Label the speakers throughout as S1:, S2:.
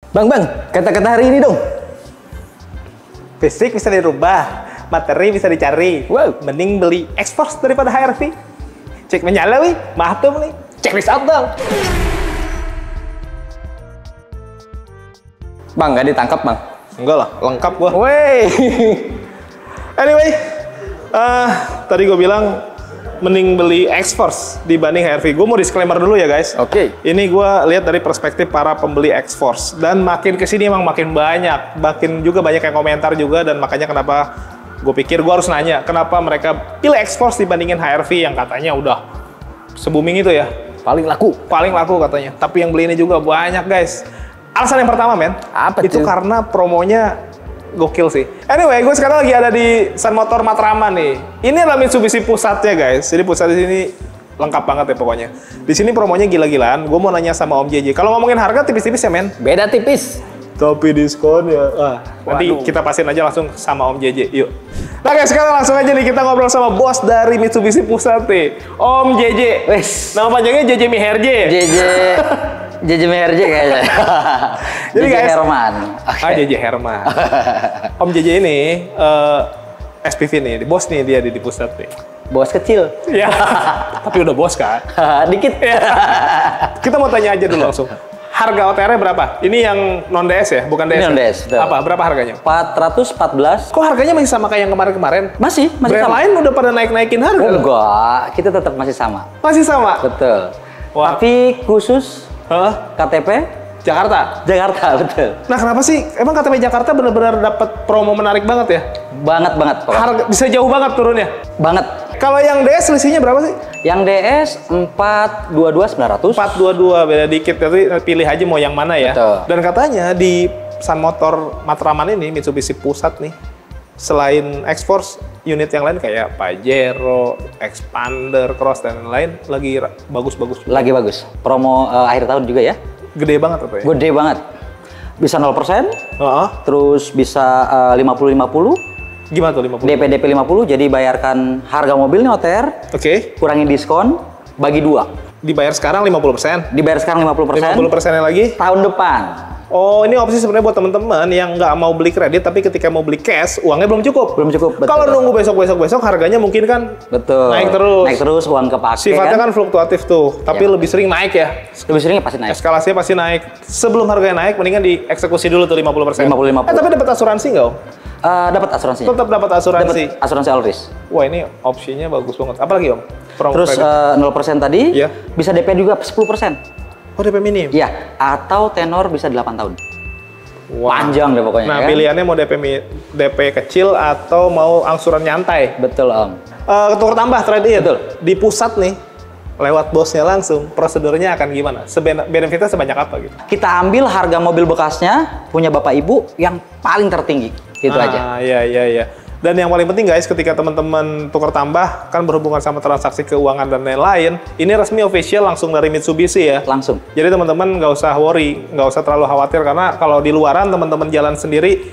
S1: Bang, kata-kata hari ini dong.
S2: Fisik bisa dirubah, materi bisa dicari.
S1: Wow.
S2: Mending beli X-Force daripada HRV. Cek menyala wih, mahtum nih. Cek this out dong.
S1: Bang, nggak ditangkap bang?
S2: Enggak lah, lengkap gua.
S1: Wey.
S2: Anyway, tadi gue bilang mending beli X-Force dibanding HRV. Gue mau disclaimer dulu ya guys.
S1: Oke.
S2: Ini gue lihat dari perspektif para pembeli X-Force. Dan makin kesini emang makin banyak. Makin juga banyak yang komentar juga. Dan makanya kenapa gue pikir gue harus nanya. Kenapa mereka pilih X-Force dibandingin HRV yang katanya udah se-booming itu ya.
S1: Paling laku.
S2: Paling laku katanya. Tapi yang beli ini juga banyak guys. Alasan yang pertama men.
S1: Apa
S2: itu
S1: tuh?
S2: karena promonya gokil sih. Anyway, gue sekarang lagi ada di Sun Motor Matraman nih. Ini adalah Mitsubishi pusatnya guys. Jadi pusat di sini lengkap banget ya pokoknya. Di sini promonya gila-gilaan. Gue mau nanya sama Om JJ. Kalau ngomongin harga tipis-tipis ya men.
S1: Beda tipis.
S2: Tapi diskon ya. Nanti kita pastiin aja langsung sama Om JJ. Yuk. Nah guys, sekarang langsung aja nih kita ngobrol sama bos dari Mitsubishi pusat nih. Om JJ.
S1: Wes.
S2: Nama panjangnya JJ Miherje.
S1: JJ MRJ kayaknya.
S2: Jadi
S1: JJ
S2: guys,
S1: Herman.
S2: JJ Herman. Om JJ ini SPV nih, bos nih dia di pusat nih.
S1: Bos kecil.
S2: Ya, tapi udah bos kan?
S1: Dikit.
S2: Ya. Kita mau tanya aja dulu langsung. Harga OTR-nya berapa? Ini yang non DS ya, bukan DS.
S1: Ini non DS, betul.
S2: Apa? Berapa harganya?
S1: 414.
S2: Kok harganya masih sama kayak yang kemarin-kemarin?
S1: Masih
S2: Brand
S1: sama.
S2: lain udah pada naik-naikin harga. loh.
S1: Enggak, kita tetap masih sama.
S2: Masih sama?
S1: Betul.
S2: Wah.
S1: Tapi khusus
S2: Hah?
S1: KTP
S2: Jakarta.
S1: Jakarta, betul.
S2: Nah, kenapa sih? Emang KTP Jakarta benar-benar dapat promo menarik banget ya?
S1: Banget pokoknya.
S2: Harga bisa jauh banget turunnya.
S1: Banget.
S2: Kalau yang DS selisihnya berapa sih?
S1: Yang DS 422.900.
S2: 422, beda dikit. Tapi pilih aja mau yang mana ya.
S1: Betul.
S2: Dan katanya di Sun Motor Matraman ini, Mitsubishi pusat nih, selain X-Force, unit yang lain kayak Pajero, Expander, Cross, dan lain-lain lagi bagus-bagus.
S1: Lagi bagus. Promo akhir tahun juga ya.
S2: Gede banget apa ya?
S1: Gede banget. Bisa 0%, terus bisa 50-50.
S2: Gimana tuh 50?
S1: DP 50, jadi bayarkan harga mobilnya OTR,
S2: Oke.
S1: kurangin diskon, bagi 2.
S2: Dibayar sekarang 50%.
S1: Dibayar sekarang 50%.
S2: 50%-nya lagi?
S1: Tahun depan.
S2: Oh, ini opsi sebenarnya buat teman-teman yang nggak mau beli kredit, tapi ketika mau beli cash, uangnya belum cukup.
S1: Belum cukup, betul.
S2: Kalau nunggu besok, harganya mungkin kan
S1: Betul.
S2: naik terus.
S1: Naik terus, uang kepake
S2: Sifatnya kan fluktuatif tuh, tapi
S1: Ya.
S2: lebih sering naik ya.
S1: Lebih seringnya pasti naik.
S2: Eskalasinya pasti naik. Sebelum harganya naik, mendingan dieksekusi dulu tuh 50%.
S1: 50-50.
S2: Tapi dapat asuransi nggak, Om?
S1: Dapat asuransinya.
S2: Tetap dapat asuransi.
S1: Dapat asuransi all risk.
S2: Wah, ini opsinya bagus banget. Apalagi, Om? Promo
S1: Terus
S2: kredit.
S1: 0% tadi,
S2: Iya.
S1: bisa DP juga 10%.
S2: Oh, DP minim?
S1: Iya, atau tenor bisa 8 tahun.
S2: Wah.
S1: Panjang deh pokoknya.
S2: Nah,
S1: kan?
S2: pilihannya mau DP kecil atau mau angsuran nyantai.
S1: Betul, Om.
S2: Tukar tambah trade-in.
S1: Betul.
S2: Di pusat nih, lewat bosnya langsung, prosedurnya akan gimana? Benefitnya sebanyak apa gitu?
S1: Kita ambil harga mobil bekasnya, punya Bapak Ibu, yang paling tertinggi. Gitu aja.
S2: Iya. Dan yang paling penting guys, ketika teman-teman tukar tambah, kan berhubungan sama transaksi keuangan dan lain-lain, ini resmi official langsung dari Mitsubishi ya.
S1: Langsung.
S2: Jadi teman-teman nggak usah worry, nggak usah terlalu khawatir, karena kalau di luaran teman-teman jalan sendiri,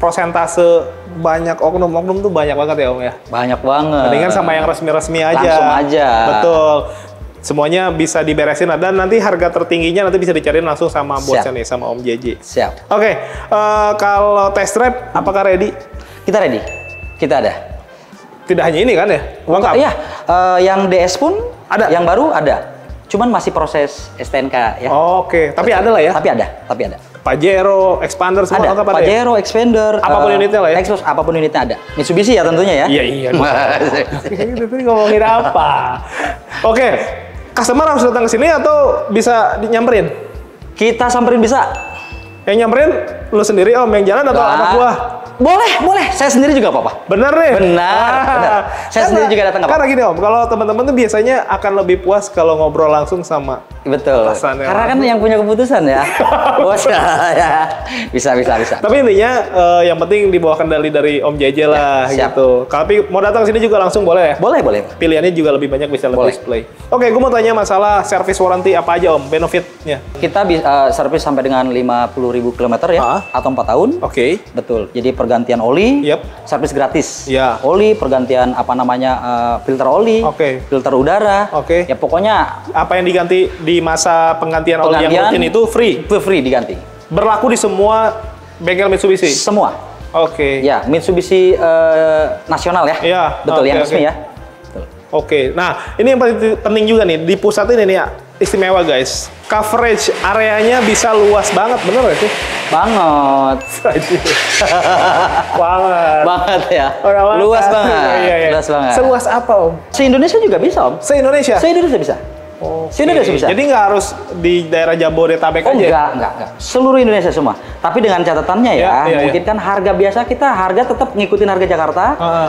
S2: prosentase banyak oknum-oknum tuh banyak banget ya Om ya.
S1: Banyak banget.
S2: Mendingan sama yang resmi-resmi aja.
S1: Langsung aja.
S2: Betul. Semuanya bisa diberesin, dan nanti harga tertingginya nanti bisa dicariin langsung sama bosnya nih, sama Om JJ.
S1: Siap.
S2: Oke, kalau test drive apakah ready?
S1: Kita ready. Kita ada.
S2: Tidak hanya ini kan ya? Lengkap?
S1: Iya, yang DS pun
S2: Ada?
S1: Yang baru ada. Cuman masih proses STNK ya.
S2: Oke, tapi ada lah ya?
S1: Tapi ada.
S2: Pajero, Expander, semua lengkap ada ya?
S1: Pajero, Expander,
S2: Apapun unitnya lah ya?
S1: Exos, apapun unitnya ada. Mitsubishi ya tentunya ya.
S2: Iya. Ini ngomongin apa? Oke, customer harus datang ke sini atau bisa nyamperin?
S1: Kita samperin bisa.
S2: Yang nyamperin lu sendiri Om, yang jalan atau anak buah?
S1: Boleh. Saya sendiri juga apa-apa.
S2: Bener nih?
S1: Benar. Saya sendiri juga datang nggak
S2: Karena gini Om, kalau teman-teman tuh biasanya akan lebih puas kalau ngobrol langsung sama
S1: Betul.
S2: atasannya.
S1: Karena kan yang punya keputusan ya. Bos ya. Bisa.
S2: Tapi intinya yang penting di bawah kendali dari Om JJ lah
S1: siap.
S2: gitu. Tapi mau datang ke sini juga langsung boleh ya?
S1: Boleh.
S2: Pilihannya juga lebih banyak, bisa lebih
S1: Boleh.
S2: display. Oke, gue mau tanya masalah service warranty apa aja Om, benefitnya?
S1: Kita bisa servis sampai dengan 50.000 km ya, atau 4 tahun.
S2: Oke.
S1: Betul. Jadi pergantian oli,
S2: Yap.
S1: servis gratis.
S2: Ya.
S1: Oli, pergantian filter oli,
S2: Oke.
S1: filter udara.
S2: Oke.
S1: Ya pokoknya
S2: Apa yang diganti di masa penggantian oli yang rutin itu free?
S1: free diganti.
S2: Berlaku di semua bengkel Mitsubishi?
S1: Semua.
S2: Oke.
S1: Ya, Mitsubishi nasional ya.
S2: Iya.
S1: Betul,
S2: Oke,
S1: yang resmi
S2: oke.
S1: ya. Betul.
S2: Oke, nah ini yang penting juga nih, di pusat ini nih istimewa guys. Coverage areanya bisa luas banget, bener gak sih?
S1: Banget.
S2: Banget.
S1: Banget ya.
S2: Orang
S1: Luas
S2: banget.
S1: banget.
S2: Iya, iya.
S1: Luas banget.
S2: Seluas apa Om?
S1: Se-Indonesia juga bisa, Om.
S2: Se-Indonesia?
S1: Se-Indonesia bisa.
S2: Oke.
S1: Se-Indonesia bisa.
S2: Jadi nggak harus di daerah Jabodetabek
S1: Oh,
S2: aja?
S1: enggak. Seluruh Indonesia semua. Tapi dengan catatannya ya,
S2: Iya,
S1: mungkin kan harga biasa kita tetap ngikutin harga Jakarta,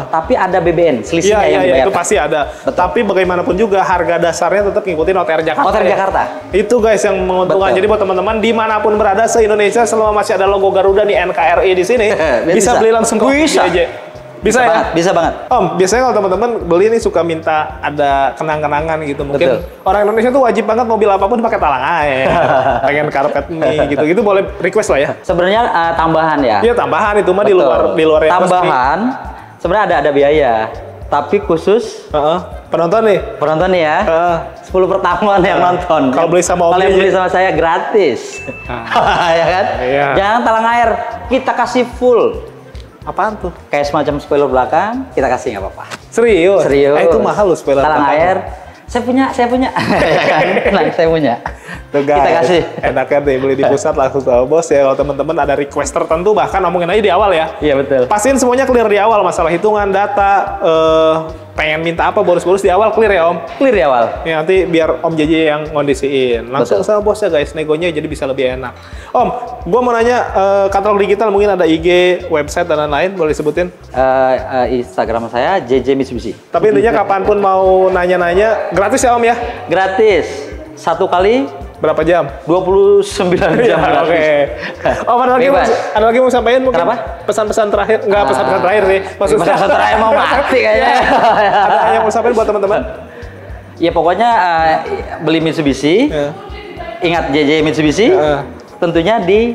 S1: tapi ada BBN, selisihnya yang
S2: Iya,
S1: dibayar.
S2: itu pasti ada. Tapi bagaimanapun juga harga dasarnya tetap ngikutin OTR Jakarta.
S1: OTR
S2: ya?
S1: Jakarta.
S2: Itu guys yang menguntungkan.
S1: Betul.
S2: Jadi buat teman-teman dimanapun berada se-Indonesia selama masih ada logo Garuda nih NKRI di sini, bisa beli langsung ke
S1: Bisa.
S2: JJ. Bisa ya?
S1: Banget, bisa banget.
S2: Om, biasanya kalau teman-teman beli nih suka minta ada kenang-kenangan gitu. Mungkin
S1: Betul.
S2: orang Indonesia tuh wajib banget mobil apapun pakai talang air. Pengen karpet nih gitu. Gitu boleh request lah ya.
S1: Sebenarnya tambahan ya.
S2: Iya tambahan itu mah di
S1: Betul.
S2: luar yang
S1: tambahan. Sebenarnya ada biaya, tapi khusus
S2: Heeh. Penonton nih.
S1: penonton nih ya.
S2: Heeh.
S1: 10 pertemuan yang nonton.
S2: Kalau beli sama Om
S1: Kalau yang
S2: Jj.
S1: beli sama saya gratis. Ya kan?
S2: Iya.
S1: Jangan talang air, kita kasih full.
S2: Apaan tuh?
S1: Kayak semacam spoiler belakang, kita kasih nggak apa-apa.
S2: Serius?
S1: Serius.
S2: Itu mahal loh spoiler
S1: Talang
S2: belakang.
S1: air. Saya punya. Ya kan? Tenang, saya punya.
S2: Tuh guys,
S1: Kita kasih.
S2: enaknya deh beli di pusat langsung ke bos ya. Kalau teman-teman ada request tertentu bahkan ngomongin aja di awal ya.
S1: Iya betul.
S2: Pastiin semuanya clear di awal, masalah hitungan, data, pengen minta apa, bonus-bonus di awal clear ya Om.
S1: Clear di awal.
S2: Ya, nanti biar Om JJ yang ngondisiin. Langsung
S1: Betul.
S2: sama bosnya guys, negonya jadi bisa lebih enak. Om, gua mau nanya katalog digital mungkin ada IG, website dan lain-lain, boleh disebutin?
S1: Instagram saya JJ Mitsubishi.
S2: Tapi intinya kapanpun mau nanya-nanya, gratis ya Om ya?
S1: Gratis. Satu kali
S2: Berapa jam?
S1: 29 jam
S2: Ya,
S1: gratis.
S2: oke. Oh,
S1: Bebas.
S2: ada lagi mau sampaikan mungkin?
S1: Kenapa?
S2: Pesan-pesan terakhir? Enggak, pesan-pesan terakhir sih. Maksudnya
S1: Pesan terakhir mau mati kayaknya.
S2: ada yang mau sampaikan buat teman-teman?
S1: Ya pokoknya beli Mitsubishi,
S2: Ya.
S1: ingat JJ Mitsubishi, tentunya di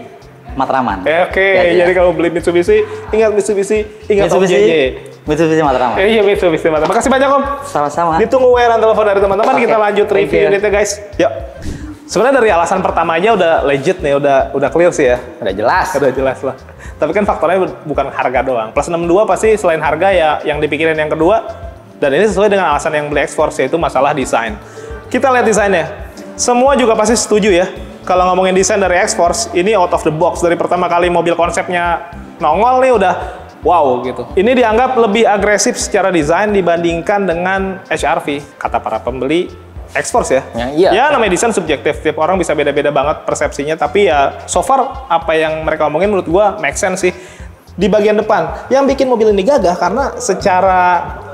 S1: Matraman.
S2: Oke,
S1: Ya,
S2: jadi kalau beli Mitsubishi, ingat Mitsubishi, ingat Om JJ.
S1: Mitsubishi Matraman.
S2: Iya, Mitsubishi. Makasih banyak Om.
S1: Sama-sama.
S2: Ditunggu WA dan telepon dari teman-teman.
S1: Oke.
S2: Kita lanjut
S1: Thank
S2: review
S1: you.
S2: unitnya guys. Yuk. Sebenarnya dari alasan pertama aja udah legit nih, udah clear sih ya.
S1: Udah jelas.
S2: Udah jelas lah. Tapi kan faktornya bukan harga doang. Plus 62 pasti selain harga ya yang dipikirin yang kedua. Dan ini sesuai dengan alasan yang beli X-Force, yaitu masalah desain. Kita lihat desainnya. Semua juga pasti setuju ya. Kalau ngomongin desain dari X-Force, ini out of the box. Dari pertama kali mobil konsepnya nongol nih udah wow gitu. Ini dianggap lebih agresif secara desain dibandingkan dengan HRV, kata para pembeli X-Force ya.
S1: Ya, iya.
S2: Ya namanya desain subjektif, tiap orang bisa beda-beda banget persepsinya. Tapi ya so far apa yang mereka omongin menurut gua make sense sih. Di bagian depan, yang bikin mobil ini gagah karena secara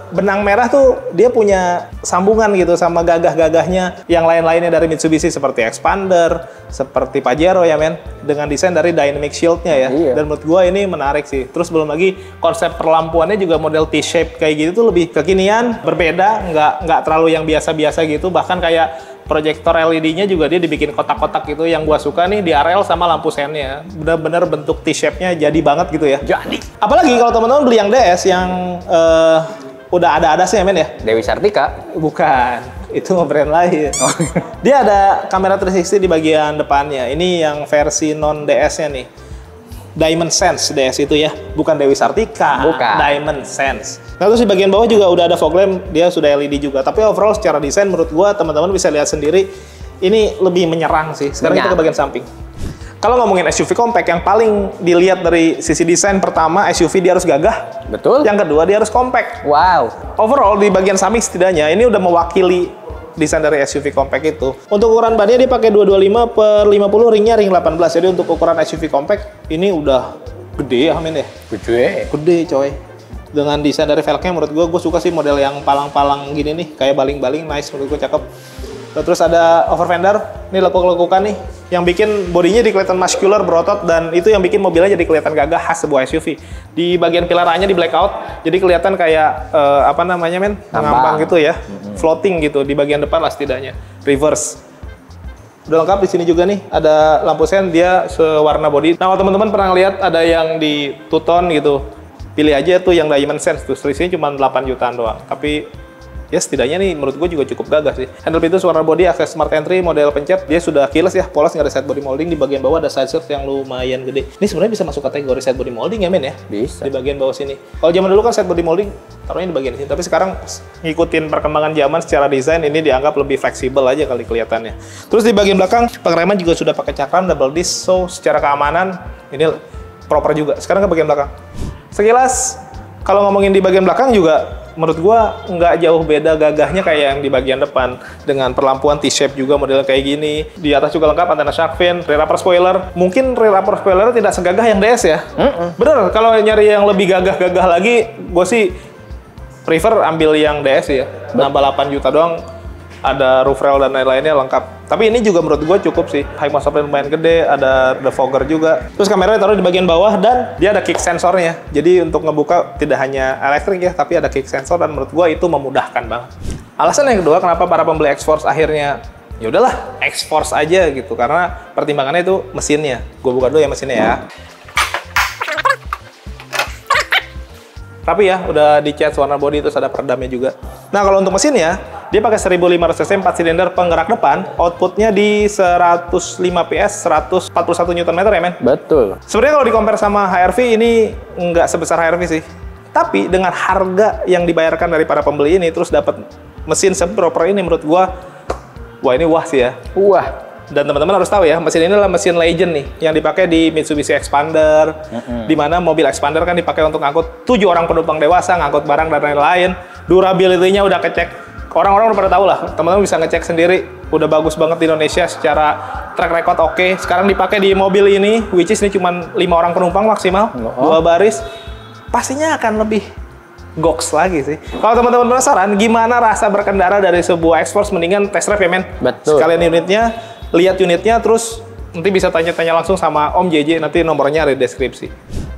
S2: benang merah tuh dia punya sambungan gitu sama gagah-gagahnya yang lain-lainnya dari Mitsubishi seperti Expander, seperti Pajero ya men, dengan desain dari Dynamic Shield-nya ya.
S1: Iya.
S2: Dan menurut gua ini menarik sih. Terus belum lagi konsep perlampuannya juga model T-shape kayak gitu tuh lebih kekinian, berbeda, nggak terlalu yang biasa-biasa gitu. Bahkan kayak proyektor LED-nya juga dia dibikin kotak-kotak gitu. Yang gua suka nih di RL sama lampu sennya. Bener-bener bentuk T-shape-nya jadi banget gitu ya.
S1: Jadi.
S2: Apalagi kalau teman-teman beli yang DS yang udah ada sih ya men ya?
S1: Dewi Sartika.
S2: Bukan, itu brand lain. Dia ada kamera 360 di bagian depannya. Ini yang versi non DS-nya nih. Diamond Sense DS itu ya, bukan Dewi Sartika.
S1: Bukan.
S2: Diamond Sense. Nah terus di bagian bawah juga udah ada fog lamp, dia sudah LED juga. Tapi overall secara desain menurut gua teman-teman bisa lihat sendiri, ini lebih menyerang sih. Sekarang kita ke bagian samping. Kalau ngomongin SUV compact, yang paling dilihat dari sisi desain pertama, SUV dia harus gagah.
S1: Betul.
S2: Yang kedua dia harus compact.
S1: Wow.
S2: Overall di bagian samping setidaknya ini udah mewakili desain dari SUV compact itu. Untuk ukuran bannya dia pakai 225/50, ringnya ring 18. Jadi untuk ukuran SUV compact ini udah gede ya men ya. Gede coy. Dengan desain dari velgnya menurut gue suka sih model yang palang-palang gini nih, kayak baling-baling, nice menurut gue, cakep. Terus ada over fender, ini lekuk-lekukan nih, yang bikin bodinya jadi kelihatan muscular, berotot, dan itu yang bikin mobilnya jadi kelihatan gagah khas sebuah SUV. Di bagian pilar A-nya di blackout, jadi kelihatan kayak apa namanya men, ngambang gitu ya, floating gitu di bagian depan lah setidaknya, reverse. Udah lengkap di sini juga nih, ada lampu sen, dia sewarna body. Nah kalau teman-teman pernah lihat ada yang di two tone gitu, pilih aja tuh yang Diamond Sense tuh, selisihnya cuma 8 jutaan doang, tapi ya setidaknya nih menurut gue juga cukup gagah sih. Handle pintu warna body, akses smart entry, model pencet dia sudah keyless ya, polos, nggak ada side body molding. Di bagian bawah ada side skirt yang lumayan gede. Ini sebenarnya bisa masuk kategori side body molding ya men ya?
S1: Bisa.
S2: Di bagian bawah sini. Kalau zaman dulu kan side body molding taruhnya di bagian sini, tapi sekarang ngikutin perkembangan zaman secara desain ini dianggap lebih fleksibel aja kali kelihatannya. Terus di bagian belakang pengereman juga sudah pakai cakram double disc, so secara keamanan ini proper juga. Sekarang ke bagian belakang. Sekilas kalau ngomongin di bagian belakang juga menurut gua nggak jauh beda gagahnya kayak yang di bagian depan, dengan perlampuan T-shape juga modelnya kayak gini. Di atas juga lengkap antena shark fin, rear upper spoiler. Mungkin rear upper spoiler tidak segagah yang DS ya. Bener, kalau nyari yang lebih gagah-gagah lagi, gue sih prefer ambil yang DS ya. Nambah 8 juta doang, ada roof rail dan lain-lainnya lengkap. Tapi ini juga menurut gue cukup sih. High mouse plate lumayan gede, ada defogger juga. Terus kameranya taruh di bagian bawah dan dia ada kick sensornya. Jadi untuk ngebuka tidak hanya elektrik ya, tapi ada kick sensor dan menurut gue itu memudahkan banget. Alasan yang kedua kenapa para pembeli X-Force akhirnya ya udahlah X-Force aja gitu, karena pertimbangannya itu mesinnya. Gue buka dulu ya mesinnya ya. Tapi ya udah dicat warna body, terus ada peredamnya juga. Nah kalau untuk mesinnya, dia pakai 1500 cc 4 silinder penggerak depan, outputnya di 105 PS, 141 Nm ya men?
S1: Betul.
S2: Sebenarnya kalau di compare sama HRV ini nggak sebesar HRV sih. Tapi dengan harga yang dibayarkan dari para pembeli ini, terus dapat mesin seproper ini, menurut gua, wah ini wah sih ya.
S1: Wah.
S2: Dan teman-teman harus tahu ya, mesin ini adalah mesin legend nih, yang dipakai di Mitsubishi Expander, di mana mobil Expander kan dipakai untuk ngangkut 7 orang penumpang dewasa, ngangkut barang dan lain-lain. Durability-nya udah kecek, orang-orang udah pada tahu lah, teman-teman bisa ngecek sendiri, udah bagus banget di Indonesia secara track record oke. Sekarang dipakai di mobil ini, which is ini cuma 5 orang penumpang maksimal, 2 baris, pastinya akan lebih goks lagi sih. Kalau teman-teman penasaran gimana rasa berkendara dari sebuah X-Force, mendingan test drive ya men.
S1: Betul.
S2: Sekalian unitnya, lihat unitnya, terus nanti bisa tanya-tanya langsung sama Om JJ, nanti nomornya ada di deskripsi.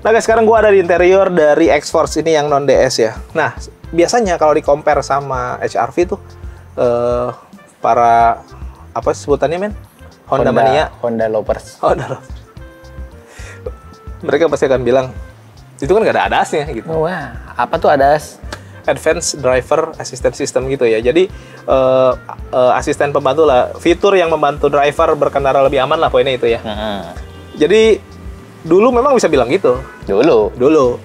S2: Nah guys, sekarang gua ada di interior dari X-Force ini yang non DS ya. Nah, biasanya kalau di compare sama HRV tuh para apa sebutannya men? Honda Mania,
S1: Honda lovers.
S2: Honda lovers. Mereka pasti akan bilang itu kan nggak ada ADAS-nya gitu.
S1: Wah, apa tuh ADAS?
S2: Advanced Driver Assistance System gitu ya. Jadi asisten pembantu lah, fitur yang membantu driver berkendara lebih aman lah, poinnya itu ya. Jadi dulu memang bisa bilang gitu. Dulu.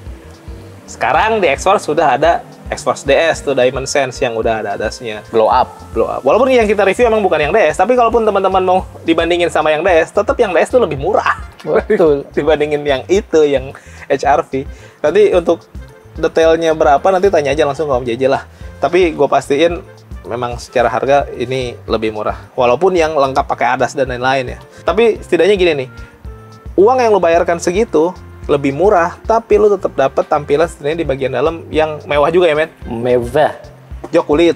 S2: Sekarang di X-Force sudah ada X-Force DS tuh, Diamond Sense yang udah ada ADAS-nya.
S1: Blow up.
S2: Walaupun yang kita review emang bukan yang DS, tapi kalaupun teman-teman mau dibandingin sama yang DS, tetap yang DS tuh lebih murah.
S1: Betul.
S2: Dibandingin yang itu, yang HRV. Nanti untuk detailnya berapa nanti tanya aja langsung ke Om JJ lah. Tapi gue pastiin memang secara harga ini lebih murah. Walaupun yang lengkap pakai ADAS dan lain-lain ya. Tapi setidaknya gini nih, uang yang lo bayarkan segitu lebih murah, tapi lo tetap dapat tampilan setidaknya di bagian dalam yang mewah juga ya men.
S1: Mewah.
S2: Jok kulit.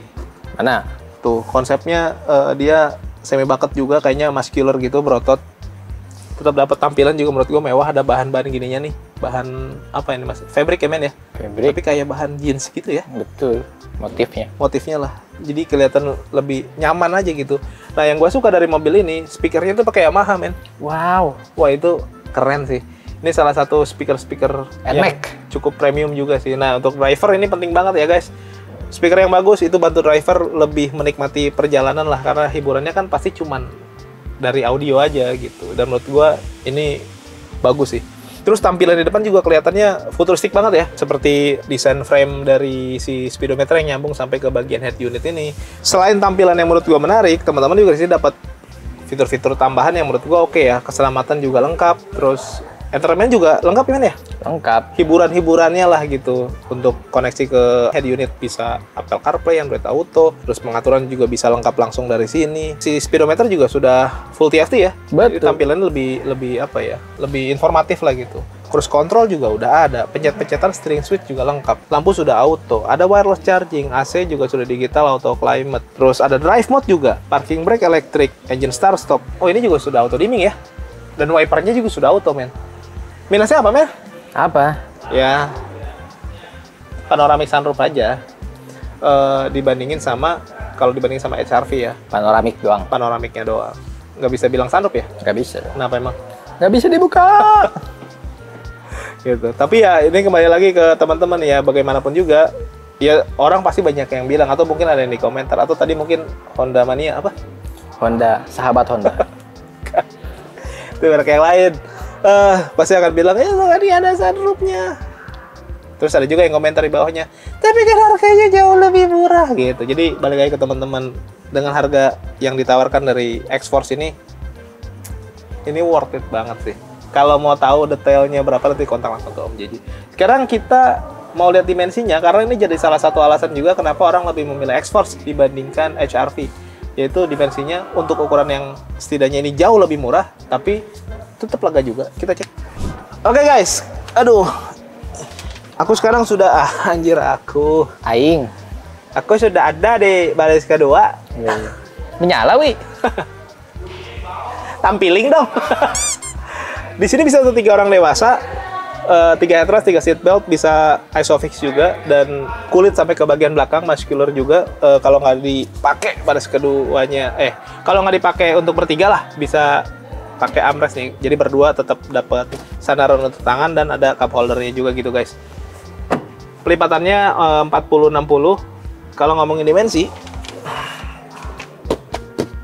S1: Mana?
S2: Tuh konsepnya dia semi bucket juga, kayaknya muscular gitu, berotot. Tetap dapat tampilan juga menurut gue mewah. Ada bahan-bahan gininya nih, bahan apa ini mas? Fabric ya men ya?
S1: Fabric.
S2: Tapi kayak bahan jeans gitu ya?
S1: Betul. Motifnya
S2: lah. Jadi kelihatan lebih nyaman aja gitu. Nah yang gue suka dari mobil ini, speakernya tuh pakai Yamaha men.
S1: Wow.
S2: Wah itu keren sih. Ini salah satu speaker yang
S1: NMAX.
S2: cukup premium juga sih. Nah untuk driver ini penting banget ya guys. Speaker yang bagus itu bantu driver lebih menikmati perjalanan lah, karena hiburannya kan pasti cuman dari audio aja gitu. Dan menurut gua ini bagus sih. Terus tampilan di depan juga kelihatannya futuristik banget ya, seperti desain frame dari si speedometer yang nyambung sampai ke bagian head unit ini. Selain tampilan yang menurut gua menarik, teman-teman juga di sini dapat fitur-fitur tambahan yang menurut gua oke ya. Keselamatan juga lengkap, terus entertainment juga lengkap ya men ya?
S1: Lengkap.
S2: Hiburan-hiburannya lah gitu. Untuk koneksi ke head unit bisa Apple CarPlay, Android Auto, terus pengaturan juga bisa lengkap langsung dari sini. Si speedometer juga sudah full TFT ya.
S1: Betul.
S2: Jadi tampilannya lebih apa ya? Lebih informatif lah gitu. Cruise control juga udah ada, pencet-pencetan steering switch juga lengkap. Lampu sudah auto, ada wireless charging, AC juga sudah digital auto climate. Terus ada drive mode juga, parking brake electric, engine start stop. Oh ini juga sudah auto dimming ya. Dan wipernya juga sudah auto men. Minusnya apa, Mel?
S1: Apa?
S2: Ya, panoramic sunroof aja. Dibandingin sama, kalau dibandingin sama HRV ya.
S1: Panoramik doang.
S2: Panoramiknya doang. Nggak bisa bilang sunroof ya?
S1: Nggak bisa.
S2: Kenapa emang?
S1: Nggak bisa dibuka.
S2: Gitu. Tapi ya, ini kembali lagi ke teman-teman ya, bagaimanapun juga, Ya orang pasti banyak yang bilang, atau mungkin ada yang di komentar, atau tadi mungkin Honda Mania apa?
S1: Honda, sahabat Honda.
S2: Itu merek yang lain. Pasti akan bilang, ini ada sunroofnya. Terus ada juga yang komentar di bawahnya, tapi kan harganya jauh lebih murah gitu. Jadi balik lagi ke teman-teman, dengan harga yang ditawarkan dari X-Force ini worth it banget sih. Kalau mau tahu detailnya berapa, nanti kontak langsung ke Om JJ. Sekarang kita mau lihat dimensinya, karena ini jadi salah satu alasan juga kenapa orang lebih memilih X-Force dibandingkan HR-V. Yaitu dimensinya untuk ukuran yang setidaknya ini jauh lebih murah, tapi tetap lega juga. Kita cek. Oke guys, aduh. Aku sekarang sudah, aku sudah ada di baris kedua.
S1: Menyala, wi.
S2: Tampiling dong. Di sini bisa untuk 3 orang dewasa, 3 headrest, 3 seatbelt, bisa isofix juga, dan kulit sampai ke bagian belakang, muscular juga. Kalau nggak dipakai baris keduanya, kalau nggak dipakai untuk bertiga lah, bisa pakai armrest nih. Jadi berdua tetap dapat sandaran untuk tangan dan ada cup holdernya juga gitu guys. Pelipatannya 40-60. Kalau ngomongin dimensi,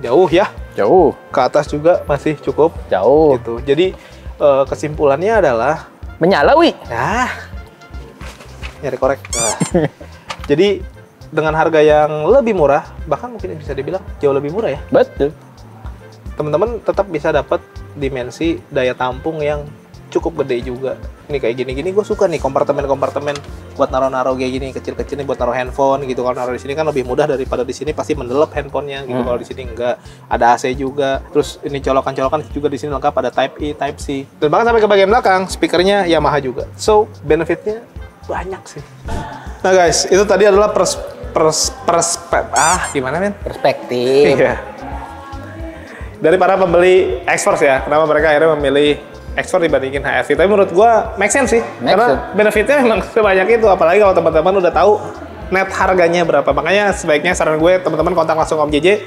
S2: jauh ya.
S1: Jauh.
S2: Ke atas juga masih cukup
S1: Jauh.
S2: gitu. Jadi kesimpulannya adalah
S1: Menyala, wi.
S2: nyari korek. Jadi dengan harga yang lebih murah, bahkan mungkin bisa dibilang jauh lebih murah ya.
S1: Betul.
S2: Teman-teman tetap bisa dapat dimensi daya tampung yang cukup gede juga. Ini kayak gini-gini gue suka nih, kompartemen-kompartemen buat naruh-naruh kayak gini, kecil-kecil nih buat naruh handphone gitu. Kalau naruh di sini kan lebih mudah daripada di sini pasti mendelep handphonenya gitu. Kalau di sini enggak, ada AC juga. Terus ini colokan-colokan juga di sini lengkap, ada Type E, Type C. Dan bahkan sampai ke bagian belakang, speakernya Yamaha juga. So, benefitnya banyak sih. Nah guys, itu tadi adalah gimana men?
S1: Perspektif.
S2: Iya. Dari para pembeli X-Force ya, kenapa mereka akhirnya memilih X-Force dibandingin HRV. Tapi menurut gua make sense sih. Karena benefitnya memang sebanyak itu. Apalagi kalau teman-teman udah tahu net harganya berapa. Makanya sebaiknya saran gue teman-teman kontak langsung Om JJ,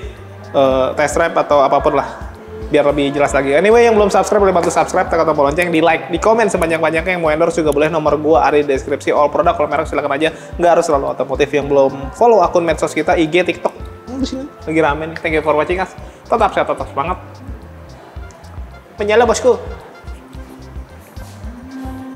S2: test drive atau apapun lah. Biar lebih jelas lagi. Anyway, yang belum subscribe boleh bantu subscribe, tekan tombol lonceng, di like, di komen sebanyak-banyaknya. Yang mau endorse juga boleh, nomor gua ada di deskripsi. All produk, kalau merek silakan aja. Nggak harus selalu otomotif. Yang belum follow akun medsos kita, IG, TikTok, di sini lagi rame nih. Thank you for watching us. Tetap sehat, tetap semangat. Menyala bosku.